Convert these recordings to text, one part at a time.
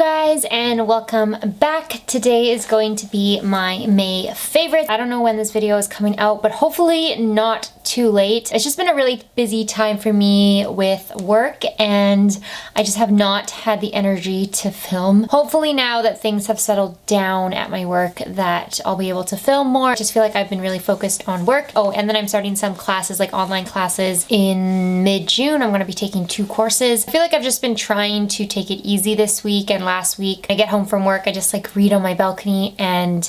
guys, and welcome back. Today is going to be my May favorite. I don't know when this video is coming out, but hopefully not too late. It's just been a really busy time for me with work and I just have not had the energy to film. Hopefully now that things have settled down at my work that I'll be able to film more. I just feel like I've been really focused on work. Oh, and then I'm starting some classes, like online classes in mid-June. I'm going to be taking 2 courses. I feel like I've just been trying to take it easy this week and last week. I get home from work, I just like read on my balcony and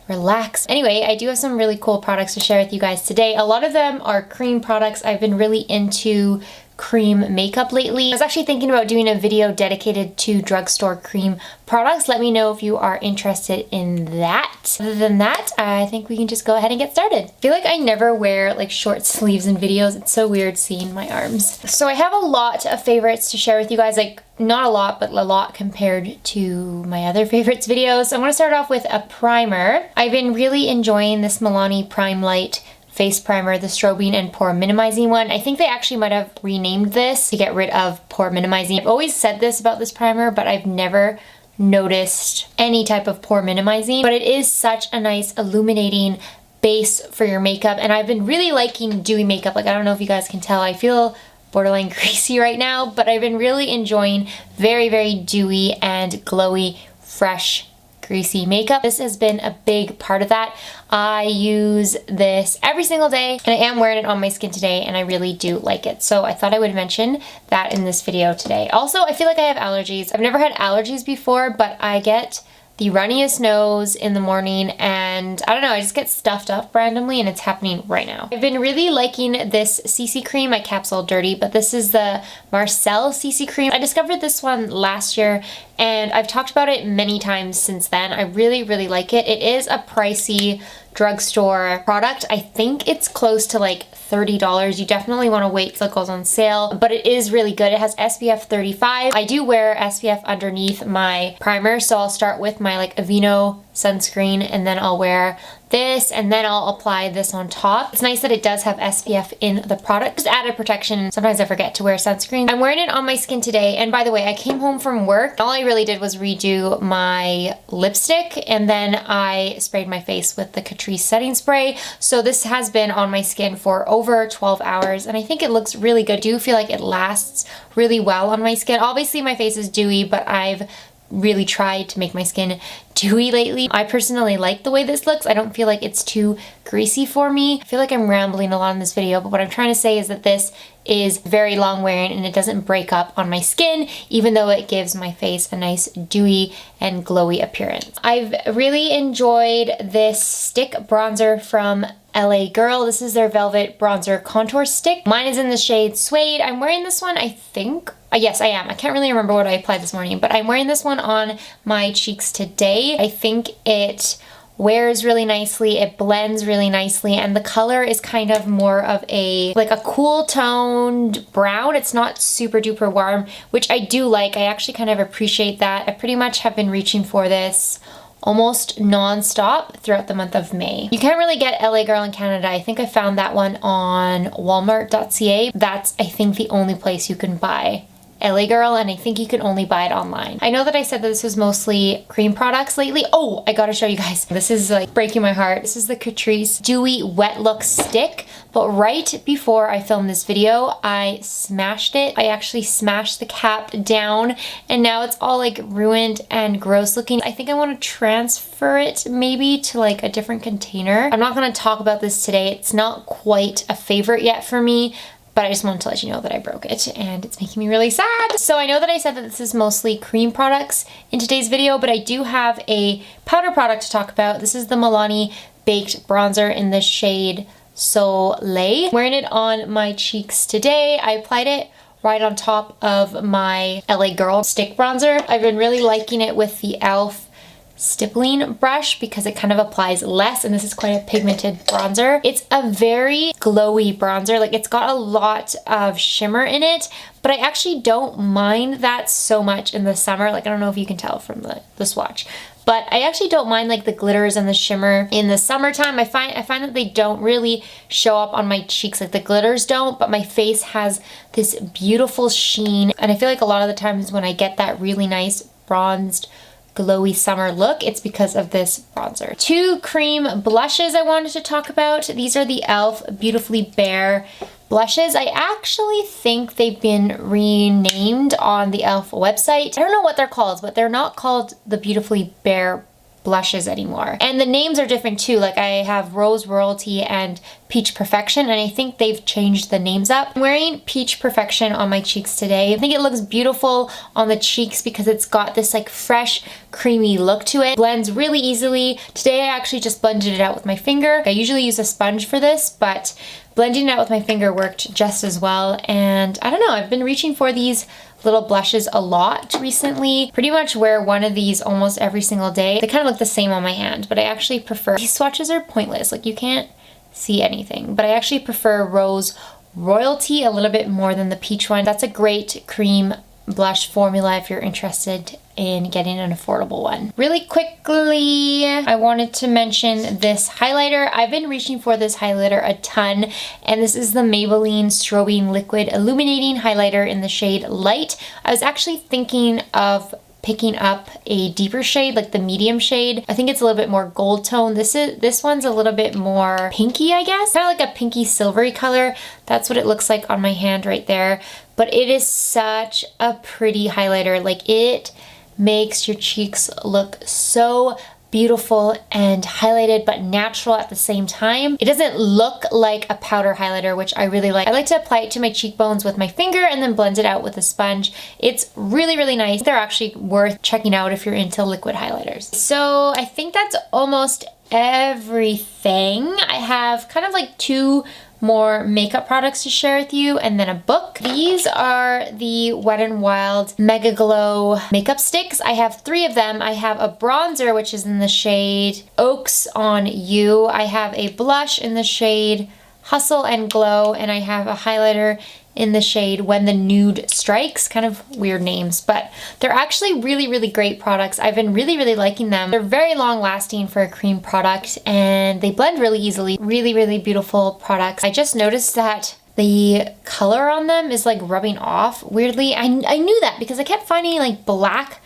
relax. Anyway, I do have some really cool products to share with you guys today. A lot of them are cream products. I've been really into cream makeup lately. I was actually thinking about doing a video dedicated to drugstore cream products. Let me know if you are interested in that. Other than that, I think we can just go ahead and get started. I feel like I never wear like short sleeves in videos. It's so weird seeing my arms. So I have a lot of favorites to share with you guys, like not a lot, but a lot compared to my other favorites videos. So I'm gonna start off with a primer. I've been really enjoying this Milani Prime Light face primer, the strobing and pore minimizing one. I think they actually might have renamed this to get rid of pore minimizing. I've always said this about this primer, but I've never noticed any type of pore minimizing. But it is such a nice illuminating base for your makeup, and I've been really liking dewy makeup. Like, I don't know if you guys can tell, I feel borderline greasy right now, but I've been really enjoying very, very dewy and glowy, fresh, greasy makeup. This has been a big part of that. I use this every single day and I am wearing it on my skin today and I really do like it. So I thought I would mention that in this video today. Also, I feel like I have allergies. I've never had allergies before, but I get the runniest nose in the morning and I don't know, I just get stuffed up randomly and it's happening right now. I've been really liking this CC cream. My cap's all dirty, but this is the Marcelle CC cream. I discovered this one last year and I've talked about it many times since then. I really, really like it. It is a pricey drugstore product. I think it's close to like $30. You definitely want to wait till it goes on sale, but it is really good. It has SPF 35. I do wear SPF underneath my primer, so I'll start with my like Aveeno sunscreen and then I'll wear this and then I'll apply this on top. It's nice that it does have SPF in the product. Just added protection. Sometimes I forget to wear sunscreen. I'm wearing it on my skin today, and by the way, I came home from work. All I really did was redo my lipstick and then I sprayed my face with the Catrice setting spray. So this has been on my skin for over 12 hours and I think it looks really good. I do feel like it lasts really well on my skin. Obviously my face is dewy, but I've really tried to make my skin dewy lately. I personally like the way this looks. I don't feel like it's too greasy for me. I feel like I'm rambling a lot in this video, but what I'm trying to say is that this is very long wearing and it doesn't break up on my skin, even though it gives my face a nice dewy and glowy appearance. I've really enjoyed this stick bronzer from LA Girl. This is their Velvet Bronzer Contour Stick. Mine is in the shade Suede. I'm wearing this one, I think. Yes, I am. I can't really remember what I applied this morning, but I'm wearing this one on my cheeks today. I think it wears really nicely, it blends really nicely, and the color is kind of more of a like a cool toned brown. It's not super duper warm, which I do like. I actually kind of appreciate that. I pretty much have been reaching for this almost non-stop throughout the month of May. You can't really get LA Girl in Canada. I think I found that one on walmart.ca. That's, I think, the only place you can buy LA Girl, and I think you can only buy it online. I know that I said that this was mostly cream products lately. Oh, I gotta show you guys. This is like breaking my heart. This is the Catrice Dewy Wet Look Stick, but right before I filmed this video, I smashed it. I actually smashed the cap down and now it's all like ruined and gross looking. I think I want to transfer it maybe to like a different container. I'm not gonna talk about this today. It's not quite a favorite yet for me, but I just wanted to let you know that I broke it and it's making me really sad. So I know that I said that this is mostly cream products in today's video, but I do have a powder product to talk about. This is the Milani Baked Bronzer in the shade Soleil. I'm wearing it on my cheeks today. I applied it right on top of my LA Girl stick bronzer. I've been really liking it with the e.l.f. stippling brush because it kind of applies less, and this is quite a pigmented bronzer. It's a very glowy bronzer. Like, it's got a lot of shimmer in it, but I actually don't mind that so much in the summer. Like, I don't know if you can tell from the swatch, but I actually don't mind like the glitters and the shimmer in the summertime. I find that they don't really show up on my cheeks, like the glitters don't, but my face has this beautiful sheen, and I feel like a lot of the times when I get that really nice bronzed glowy summer look, it's because of this bronzer. 2 cream blushes I wanted to talk about. These are the e.l.f. Beautifully Bare blushes. I actually think they've been renamed on the e.l.f. website. I don't know what they're called, but they're not called the Beautifully Bare blushes anymore. And the names are different too. Like I have Rose Royalty and Peach Perfection, and I think they've changed the names up. I'm wearing Peach Perfection on my cheeks today. I think it looks beautiful on the cheeks because it's got this like fresh, creamy look to it. Blends really easily. Today I actually just blended it out with my finger. I usually use a sponge for this, but blending it out with my finger worked just as well. And I don't know, I've been reaching for these little blushes a lot recently. Pretty much wear one of these almost every single day. They kind of look the same on my hand, but I actually prefer, these swatches are pointless, like you can't see anything, but I actually prefer Rose Royalty a little bit more than the peach one. That's a great cream blush formula if you're interested in getting an affordable one. Really quickly, I wanted to mention this highlighter. I've been reaching for this highlighter a ton, and this is the Maybelline Strobing Liquid Illuminating Highlighter in the shade Light. I was actually thinking of picking up a deeper shade, like the medium shade. I think it's a little bit more gold tone. This one's a little bit more pinky, I guess. Kind of like a pinky silvery color. That's what it looks like on my hand right there. But it is such a pretty highlighter. Like it makes your cheeks look so beautiful and highlighted but natural at the same time. It doesn't look like a powder highlighter, which I really like. I like to apply it to my cheekbones with my finger and then blend it out with a sponge. It's really, really nice. They're actually worth checking out if you're into liquid highlighters. So I think that's almost everything. I have kind of like 2 more makeup products to share with you and then a book. These are the Wet n Wild Megaglow makeup sticks. I have 3 of them. I have a bronzer, which is in the shade Oaks on You. I have a blush in the shade Hustle and Glow, and I have a highlighter in the shade When the Nude Strikes. Kind of weird names, but they're actually really, really great products. I've been really, really liking them. They're very long lasting for a cream product, and they blend really easily. Really, really beautiful products. I just noticed that the color on them is like rubbing off weirdly. I knew that because I kept finding like black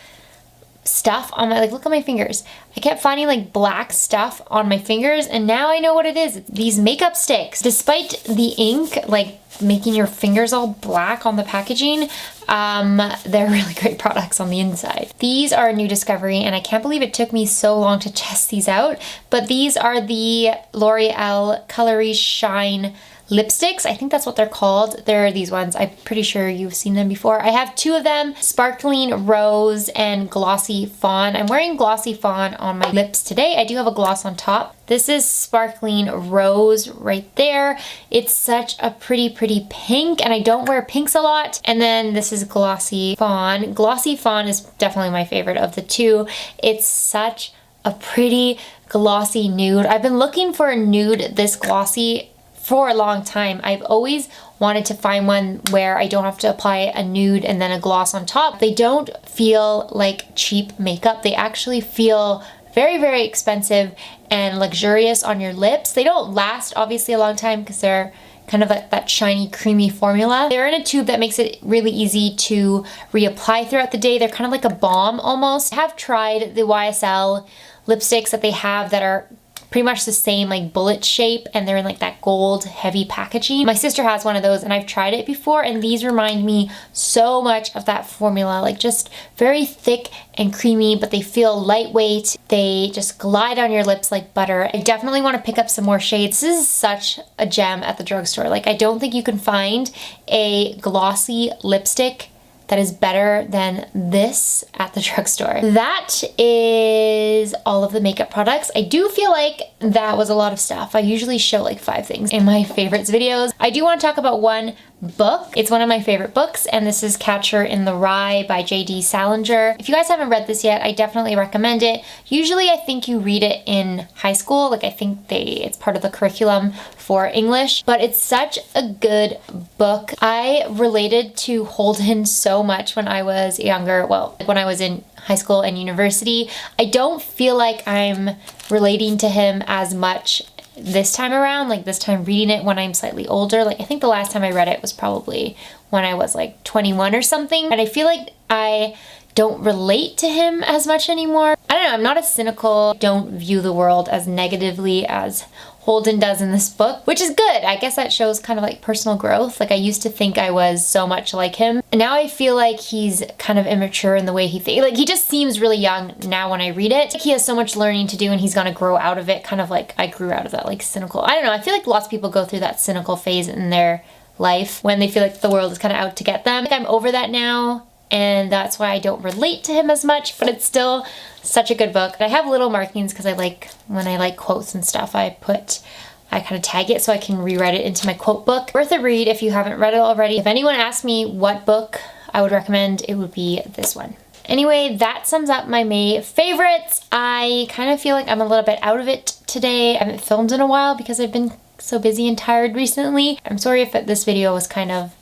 stuff on my, like, look at my fingers. I kept finding like black stuff on my fingers, and now I know what it is. It's these makeup sticks. Despite the ink like making your fingers all black on the packaging, they're really great products on the inside. These are a new discovery, and I can't believe it took me so long to test these out, but these are the L'Oreal Colory Shine lipsticks. I think that's what they're called. They're these ones. I'm pretty sure you've seen them before. I have 2 of them, Sparkling Rose and Glossy Fawn. I'm wearing Glossy Fawn on my lips today. I do have a gloss on top. This is Sparkling Rose right there. It's such a pretty, pretty pink, and I don't wear pinks a lot. And then this is Glossy Fawn. Glossy Fawn is definitely my favorite of the 2. It's such a pretty glossy nude. I've been looking for a nude this glossy for a long time. I've always wanted to find one where I don't have to apply a nude and then a gloss on top. They don't feel like cheap makeup. They actually feel very, very expensive and luxurious on your lips. They don't last obviously a long time because they're kind of like that shiny, creamy formula. They're in a tube that makes it really easy to reapply throughout the day. They're kind of like a balm almost. I have tried the YSL lipsticks that they have that are pretty much the same like bullet shape, and they're in like that gold heavy packaging. My sister has one of those, and I've tried it before, and these remind me so much of that formula. Like just very thick and creamy, but they feel lightweight. They just glide on your lips like butter. I definitely want to pick up some more shades. This is such a gem at the drugstore. Like I don't think you can find a glossy lipstick that is better than this at the drugstore. That is all of the makeup products. I do feel like that was a lot of stuff. I usually show like 5 things in my favorites videos. I do want to talk about one book. It's one of my favorite books, and this is Catcher in the Rye by J.D. Salinger. If you guys haven't read this yet, I definitely recommend it. Usually I think you read it in high school. Like I think it's part of the curriculum for English, but it's such a good book. I related to Holden so much when I was younger. Well, when I was in high school and university. I don't feel like I'm relating to him as much this time around, like this time reading it when I'm slightly older. Like I think the last time I read it was probably when I was like 21 or something. And I feel like I don't relate to him as much anymore. I don't know, I'm not as cynical, don't view the world as negatively as Holden does in this book, which is good. I guess that shows kind of like personal growth. Like I used to think I was so much like him, and now I feel like he's kind of immature in the way he thinks. Like he just seems really young now when I read it. Like he has so much learning to do and he's gonna grow out of it, kind of like I grew out of that like cynical. I don't know, I feel like lots of people go through that cynical phase in their life when they feel like the world is kind of out to get them. Like I'm over that now, and that's why I don't relate to him as much, but it's still such a good book. I have little markings because I like, when I like quotes and stuff, I kind of tag it so I can rewrite it into my quote book. Worth a read if you haven't read it already. If anyone asked me what book I would recommend, it would be this one. Anyway, that sums up my May favorites. I kind of feel like I'm a little bit out of it today. I haven't filmed in a while because I've been so busy and tired recently. I'm sorry if this video was kind of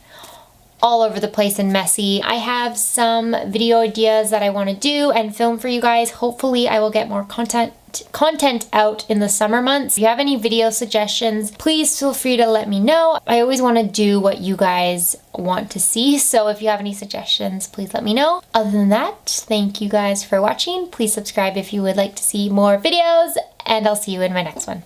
all over the place and messy. I have some video ideas that I want to do and film for you guys. Hopefully I will get more content out in the summer months. If you have any video suggestions, please feel free to let me know. I always want to do what you guys want to see, so if you have any suggestions, please let me know. Other than that, thank you guys for watching. Please subscribe if you would like to see more videos, and I'll see you in my next one.